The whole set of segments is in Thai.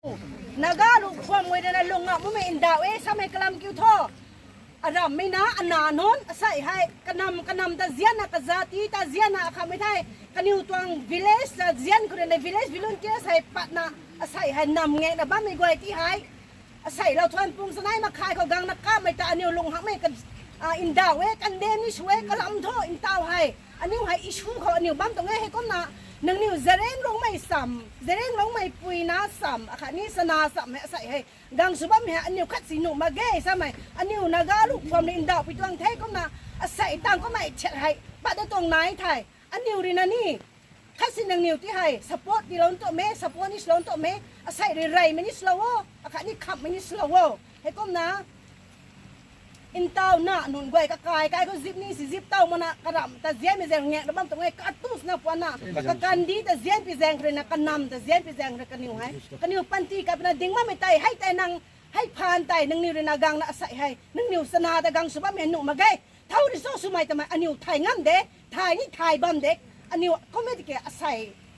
naga lu khom ngoi na lunga mu me inda we samai kalam kyu tho aram me na ananon asai hai kanam ta ziana ka zati ta ziana kha me thai kaniu tuang village ta zian ko le village volunteer sai patna asai hai nam nge na ba me goi ti hai asai lo thon pung sanai ma khai ko gang na ka mai ta aniu lung hak me kan inda we kan de ni shwe kalam tho in taw hai aniu hai issue ko aniu bam to nge he kom na nang niu zeren long mai sam zeren long mai pui na sam akha ni sana sam he sai he gang subam he aniu khat si nu ma ge sa mai aniu naga lu phom ni inda pi tuang thai kom na asai tang ko mai chet hai ba da tong nai thai aniu ri na ni khat si nang niu ti hai support ti lon to me support ni lon to me asai ri rai me ni slow akha ni khap me ni slow he kom na in tao na nun goi ka kai ko zip ni si zip tao mana karam ta zian mi zeng nge na bam tong nge katus na pwana ka kandi ta zian pi zeng re na kanam ta zian pi zeng re kaniu hai kaniu panti ka na ding ma me tai hai tai nang hai phan tai nang niu re na gang na asai hai nang niu sana ta gang suba me nu ma gai thau ri so su mai ta mai aniu thai ngam de thai ni thai bam de aniu ko me ti ke asai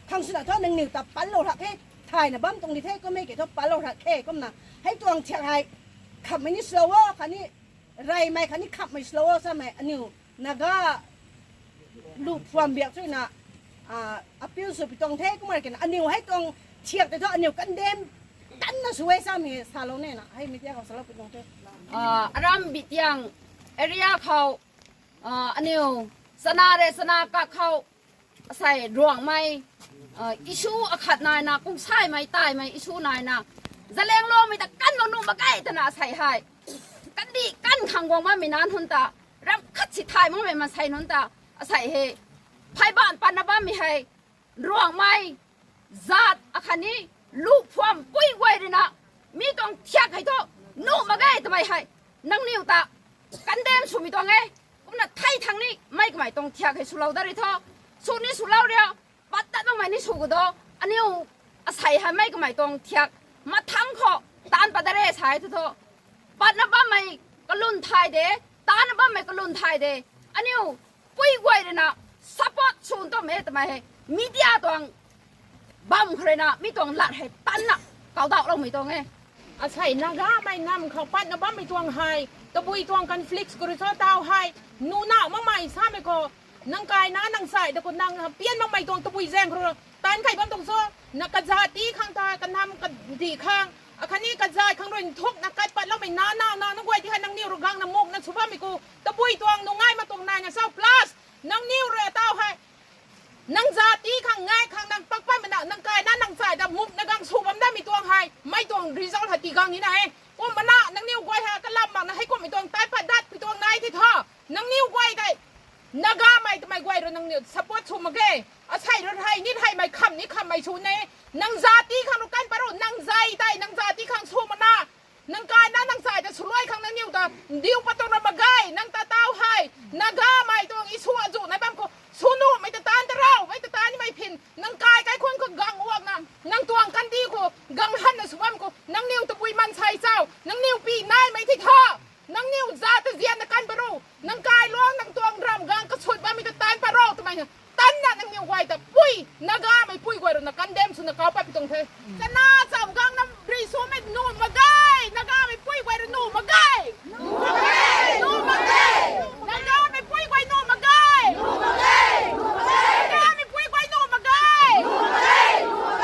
khang suna tho nang niu ta pan lo ra ke thai na bam tong ni the ko me ke tho pan lo ra ke kom na hai tuang chak hai kham me ni slow ka niไรไม่คันนี้ขับไม่ slow ใช่ไหมอันนี้นักก็ลูกความเบียดใช่นะอภิสุพิตรงเทก็มากันอันนี้ให้ตรงเชียกแต่ถ้าอันนี้กันเดมตันน่ะสวยใช่ไหมซาโลเนี่ยนะให้มีเดียเขาสลับพิตรงเทอารามบิดยังเอริยาเขาอันนี้สนาเรสนากะเขาใส่รวงไม่อิชูอขัดนายนะกุ้งใช่ไม่ตายไม่อิชูนายนะจะเลี้ยงโลมีแต่กันนุ่มมาใกล้แต่น่าใส่ให้กันดีกันขังวงว่าไม่นานหนตารำคัดสิทายมันไม่มาใส่หนตาใส่เฮภายบ้านปันบ้านมีให้ร่วงไม่จัดอาคารนี้ลูกความปุ้ยไว้เลยนะมีต้องเทียกให้ทุกนู่มาไงทำไมให้นั่งนิ้วตากันเดมสุมีตัวไงก็น่ะไทยทางนี้ไม่ก็ไม่ต้องเทียกให้สุเราได้เลยทุกสุนี้สุเราเดียวปัตตาต้องไม่นี่สุกตัวอันนี้ใส่ให้ไม่ก็ไม่ต้องเทียกมาทั้งข้อตานปัตตาเร่ใส่ทุกปัดนับบ้าไม่ก็ลุ่นไทยเดตานับบ้าไม่ก็ลุ่นไทยเดอันนี้ปุ้ยไว้เลยนะซัพพอร์ตส่วนตัวเมตทำไมให้มีเดียตัวบ้ามใครนะมีตัวหลัดให้ตันน่ะเก่าดาวเราไม่ตัวไงอาศัยนางาไม่นำเขาปัดนับบ้าไม่ตัวไฮตะบุยตัวกันฟลิกส์กุริโซดาวไฮนูน่ามาใหม่ซาไม่ก็นางกายนะนางใส่แต่คนนางเปลี่ยนมาใหม่ตัวตะบุยแซงครัวตันไข่บ้ามตรงโซ่นักกระจาตีข้างตากันทำกันดีข้างคันนี้กระจายข้างบนทุกนักการปัดแล้วไม่น้านักไว้ที่ให้นางนิ้วรังน้ำมุกนักสุภาพมิกูตะบุยตัวงง่ายมาตรงนายเนี่ยเศร้าพลัสนางนิ้วเรือเต้าให้นางจาตีข้างง่ายข้างนางปักปั้นมันนางกายนั่นนางสายดำมุกนางกังสูบมันได้มีตัวให้ไม่ตัวรีซอลหัดตีกังนี้นะก้มมันน่ะนางนิ้วไว้ให้กันลับมันให้ก้มมีตัวใต้ปัดดัดมีตัวนายที่ท่อนางนิ้วไว้ได้นากาไม่ทำไมไว้เรานางนิ้วสปอร์ตชูมาเกะอาศัยรถไทยนี่ไทยไม่คำนี่คำไม่ชูเน่นางจาตีข้างลูกกันปะรุนางใจได้นางจาตีข้างชูมันน่ะนางกายนั่นนางสายจะช่วยข้างนางนิ้วตาดิวประตูระมาไกนางตาเต้าให้นากาไม่ตัวอีชัวจุในบ้านก็ชูนูไม่ตาตาแต่เราไม่ตาตานี่ไม่พินนางกายใกล้คนก็กังอ้วกนะนางตัวกันดีก็กังหันนะสุวรรณก็นางนิ้วตะปุยมันใส่เจ้านางนิ้วปีนายไม่ที่ท่อนางนิ้วจาตะเจียนนักการปะรุนางกายล้วงนางตัวรำกังก็ชุดบ้านมีตาตาปะรุทำไมเนี่ยตันน่ะนางนิ้วไว้แต่ปุ้ยนากาไม่ปุ้ยไว้หรอกนักการเดมสุนัขเขาไปตรงเธอจะน่าจำกังน้ำรีซูไม่นูนมาไกนากาไม่ปุ้ยไว้หรือนูนมาไกนูนมาไกนากาไม่ปุ้ยไว้นูนมาไกนูนมาไกนากาไม่ปุ้ยไว้นูนมาไกนูนมาไก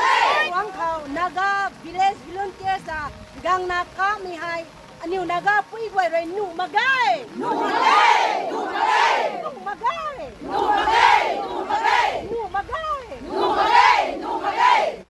วังเขานักก็ village volunteer ซะgangนักก็มีให้อันนี้นักก็ปุ้ยไว้เลยหนูมาไก